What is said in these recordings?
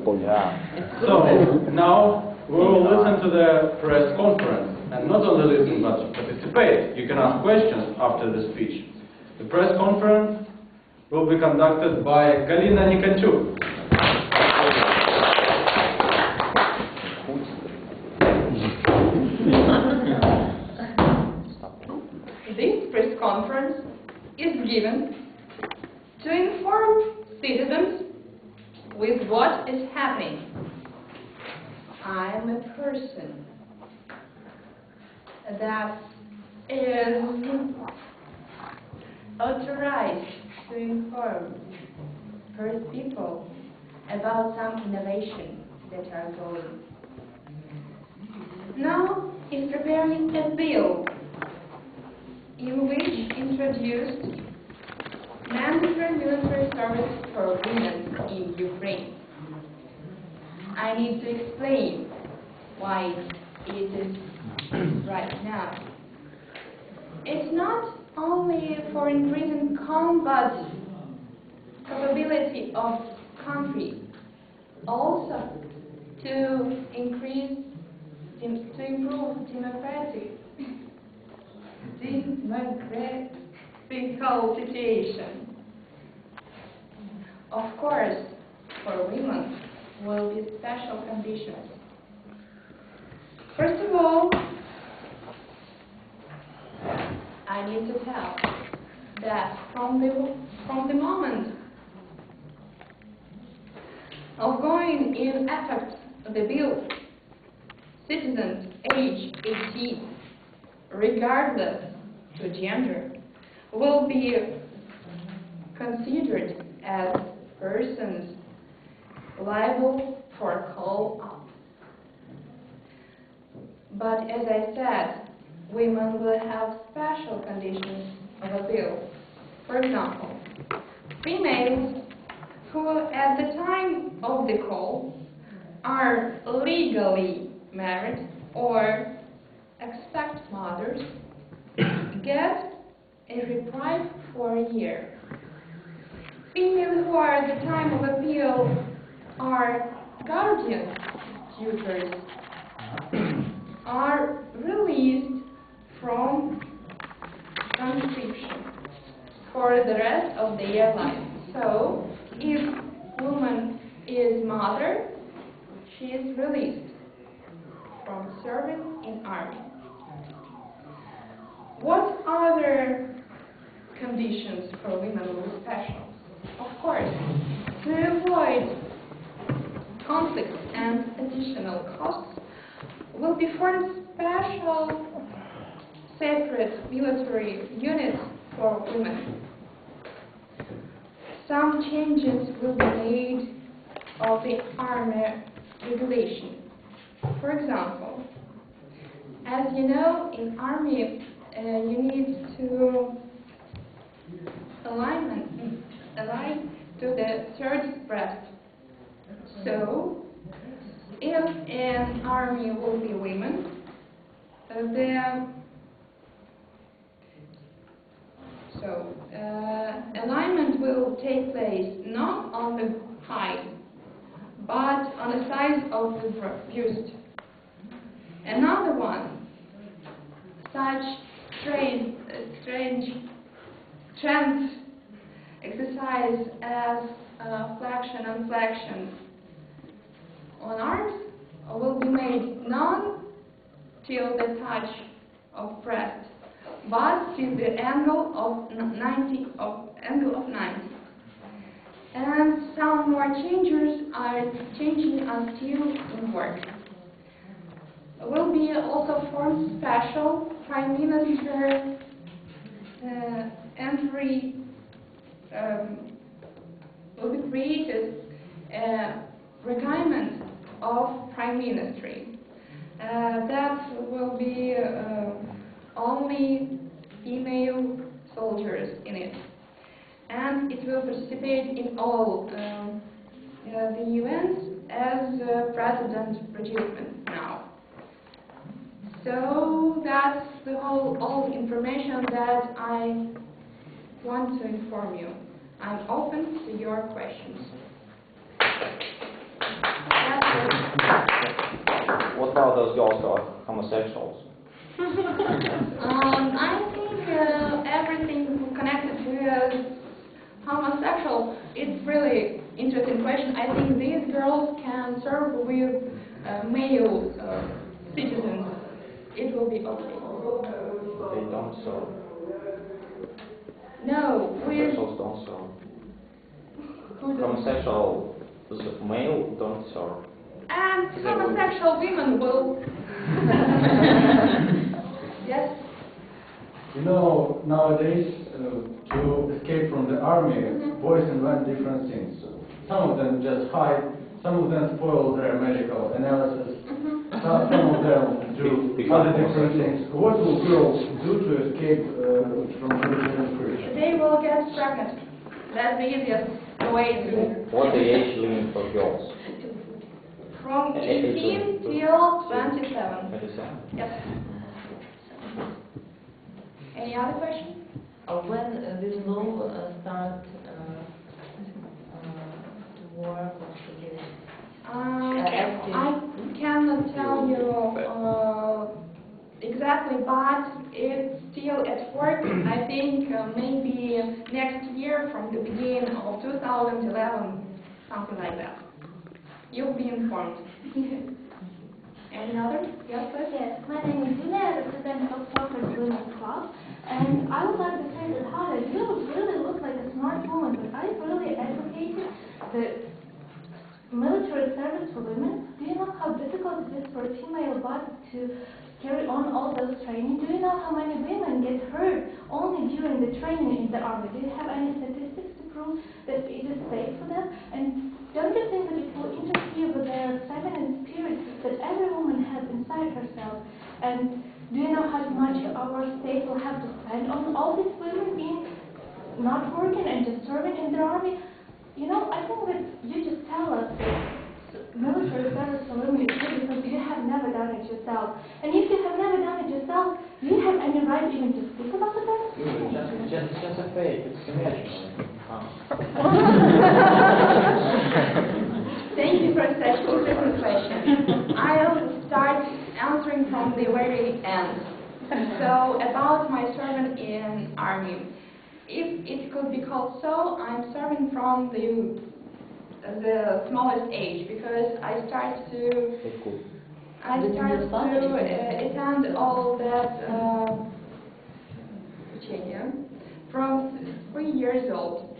So, now we will listen to the press conference. And not only listen, but participate. You can ask questions after the speech. The press conference will be conducted by Galina. This press conference is given to inform citizens with what is happening. I am a person that is authorized to inform first people about some innovation that are going. Now is preparing a bill in which introduced mandatory military service for women in Ukraine. I need to explain why it is right now. It's not only for increasing combat capability of country, also to improve democratic situation. Of course, for women will be special conditions. First of all, I need to tell that from the moment of going in effect of the bill, citizens age 18, regardless to gender, will be considered as persons liable for call-up. But as I said, women will have special conditions of a bill. For example, females who at the time of the call are legally married or expect mothers get a reprieve for a year. Females who are at the time of appeal are guardian tutors are released from conscription for the rest of their life. So, if woman is mother, she is released from service in army. What other conditions for women will be special? Of course, to avoid conflicts and additional costs, will be formed special separate military units for women. Some changes will be made of the army regulation. For example, as you know, in army you need to align to the third breast. So, if an army will be women, alignment will take place not on the height, but on the size of the bust. Another one, such strange strength exercise as flexion and flexion on arms will be made not till the touch of breast, but till the angle of 90. And some more changes are still in work. Will be also formed special Prime Minister entry. Will be created requirement of Prime Ministry. That will be only female soldiers in it. And it will participate in all the events as president recruitment now. So that's the all information that I want to inform you. I'm open to your questions. about those girls who are homosexuals? I think everything connected with homosexual, it's really interesting question. I think these girls can serve with male citizens. It will be okay. They don't serve. No, with Homosexuals don't serve. who does? Homosexual male don't serve. And homosexual women will. Yes. You know, nowadays, to escape from the army, boys invent different things. Some of them just hide, some of them spoil their medical analysis, some of them do other different things. What will girls do to escape from military conscription? They will get pregnant. That's the easiest way to. What the age limit for girls? From 18 till 27. 27. Yes. Any other question? When this law start to work or to be I cannot tell you exactly, but it's still at work. I think maybe next year, from the beginning of 2011, something like that. You'll be informed. Any other? Yes, please? Yes, my name is Julia, I represent Oxford Women's Club, and I would like to say that Hada, you really look like a smart woman, but I really advocated the military service for women. Do you know how difficult it is for a female body to carry on all those training? Do you know how many women get hurt only during the training in the army? Do you have any statistics to prove that it is safe for them? And don't you think that it will interfere with their feminine spirit that every woman has inside herself? And do you know how much our state will have to spend on all these women being not working and just serving in the army? You know, I think that you just tell us that military service for women is good because you have never done it yourself. And if you have never done it yourself, do you have any right even to speak about it? Just a fake, it's imaginary. Thank you for such an interesting question. I'll start answering from the very end. So, about my service in army. If it could be called so, I'm serving from the smallest age, because I started to attend all that from 3 years old.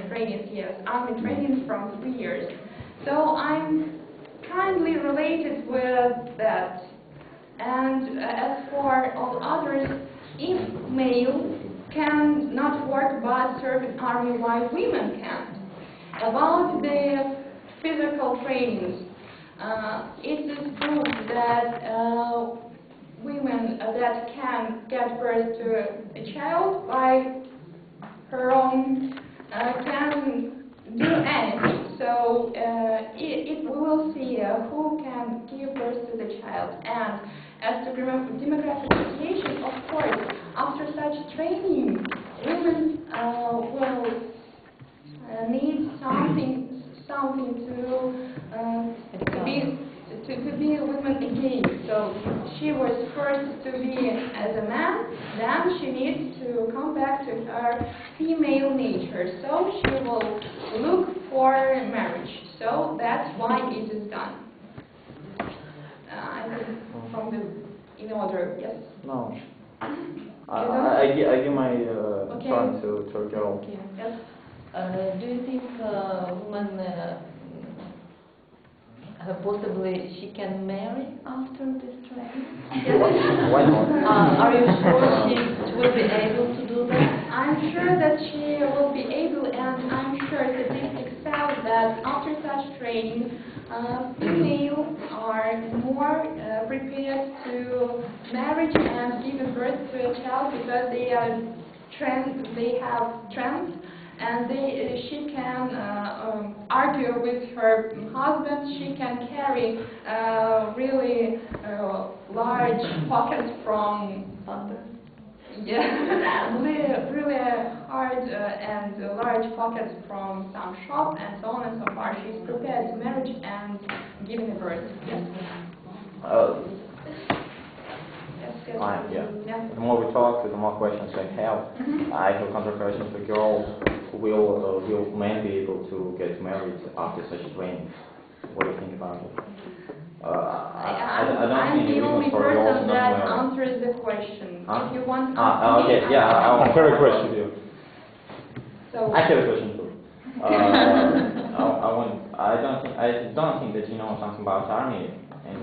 Trainings, yes. Army trainings from 3 years. So I'm kindly related with that. And as for all others, if male can not work but serve in army, why women can't? About the physical trainings, it is proved that women that can get birth to a child by her own can do anything. So we will see who can give birth to the child. And as to demographic situation, of course, after such training, women will need something to be a woman again. So she was first to be as a man, then she needs to come back to her female nature. So she will look for marriage. So that's why it is done. I think from the in order, yes. No. I give my Okay. turn to a girl. Okay. Yes. Do you think women possibly she can marry after this training? Why not? Are you sure she will be able to do that? I'm sure that she will be able, and I'm sure statistics tell that after such training, females are more prepared to marriage and give birth to a child, because they have strength, and she can argue with her husband. She can carry really large pockets from really hard and large pockets from some shop, and so on and so forth. She's prepared to marriage and giving birth. Yes. fine, yeah. Yeah. The more we talk, the more questions I have. I have counter questions. The girl will men be able to get married after such training? What do you think about it? I don't I'm see any the only reason for girls person not that married. answers the question. Huh? If you want to ask Okay, me, yeah, I have a question to you. So, I have a question too. I don't think that you know something about army, and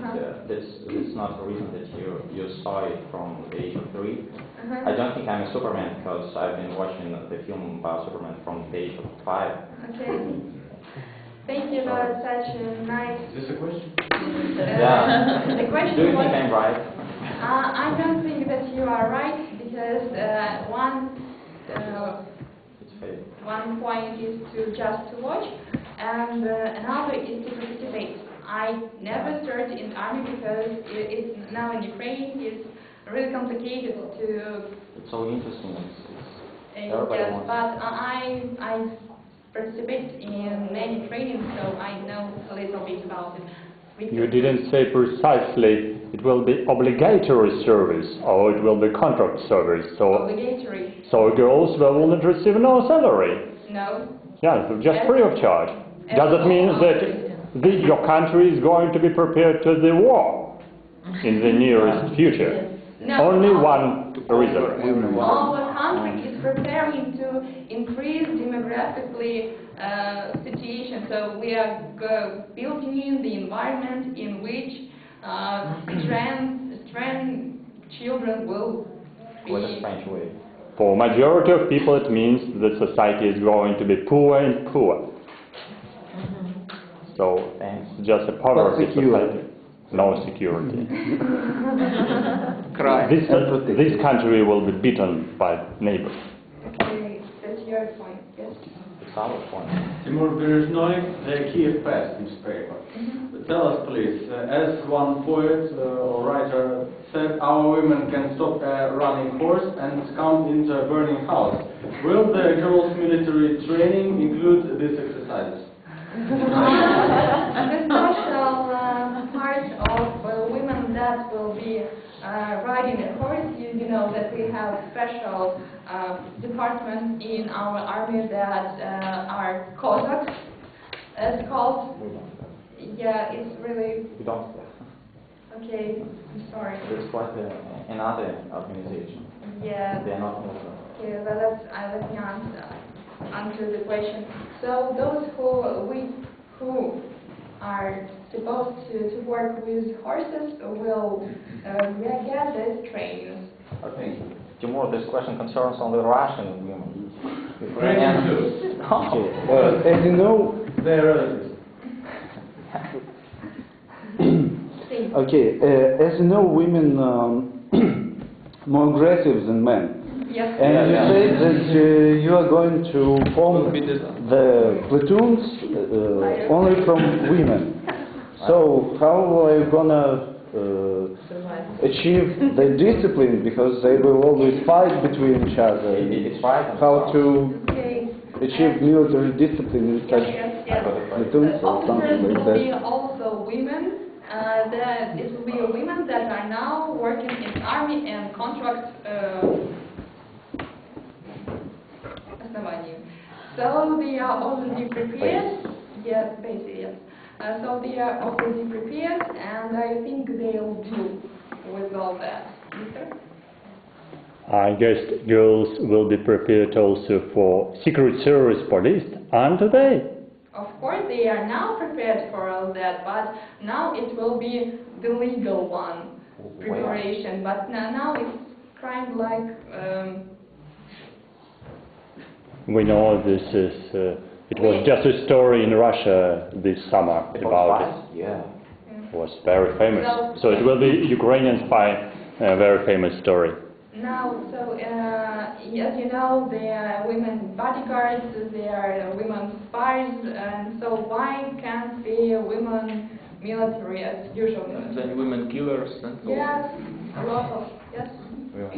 that's not the reason that you saw it from the age of 3. I don't think I'm a Superman because I've been watching the film about Superman from the age of 5. okay. Thank you for such a nice... Is this a question? Yeah. The question Do you was... think I'm right? I don't think that you are right because It's fake. one point is to just to watch and another is to participate. I never served in the army because it's now in Ukraine. It's really complicated to... It's so interesting. Everybody yes, wants but I participate in many trainings, so I know a little bit about it. You didn't say precisely it will be obligatory service or it will be contract service. So Obligatory. So girls will not receive no salary. No. Yeah, so just free of charge. Does it mean that your country is going to be prepared to the war in the nearest future? No. Only one reason. Our country is preparing to increase demographically situation, so we are building the environment in which trans children will be... What a strange way. For majority of people it means that society is going to be poor and poor. So it's just a poverty society. No security. This country will be beaten by neighbors. Okay, that's your point, yes? It's our point. Timur Berezhnoy, the Kiev Past newspaper. Tell us please, as one poet or writer said, our women can stop a running horse and come into a burning house. Will the girls' military training include these exercises? The special part of women that will be riding a horse, you know that we have special departments in our army that are Cossacks, it's called. We don't. Yeah, it's really... We don't. Okay, I'm sorry. It's quite another organization. Yeah. They are not military. Okay, well, let me answer the question. So those who are supposed to work with horses will get this training. Okay. Timur, this question concerns only Russian women. Ukrainian too. Okay. As you know, Their relatives. okay, as you know, women more aggressive than men. Yes. And you say that you are going to form the platoons only from women. So how are you gonna achieve the discipline? Because they will always fight between each other. It's right. How to Okay. achieve military discipline in such platoons or something Officers like will be that? also women. It will be women that are now working in army and contract основании. So they are already prepared. Yes, basically yes. So they are already prepared, and I think they'll do with all that. Mister? I guess girls will be prepared also for Secret Service police, aren't they? Of course, they are now prepared for all that, but now it will be the legal one preparation. But now it's kind of like. We know this is. It was just a story in Russia this summer about it. Yeah. It was very famous. So it will be Ukrainian spy, a very famous story. Now, so as you know, they are women bodyguards, they are women spies, and so why can't be women military as usual? Then women killers and so on. Yes, a lot of, yes. Yeah.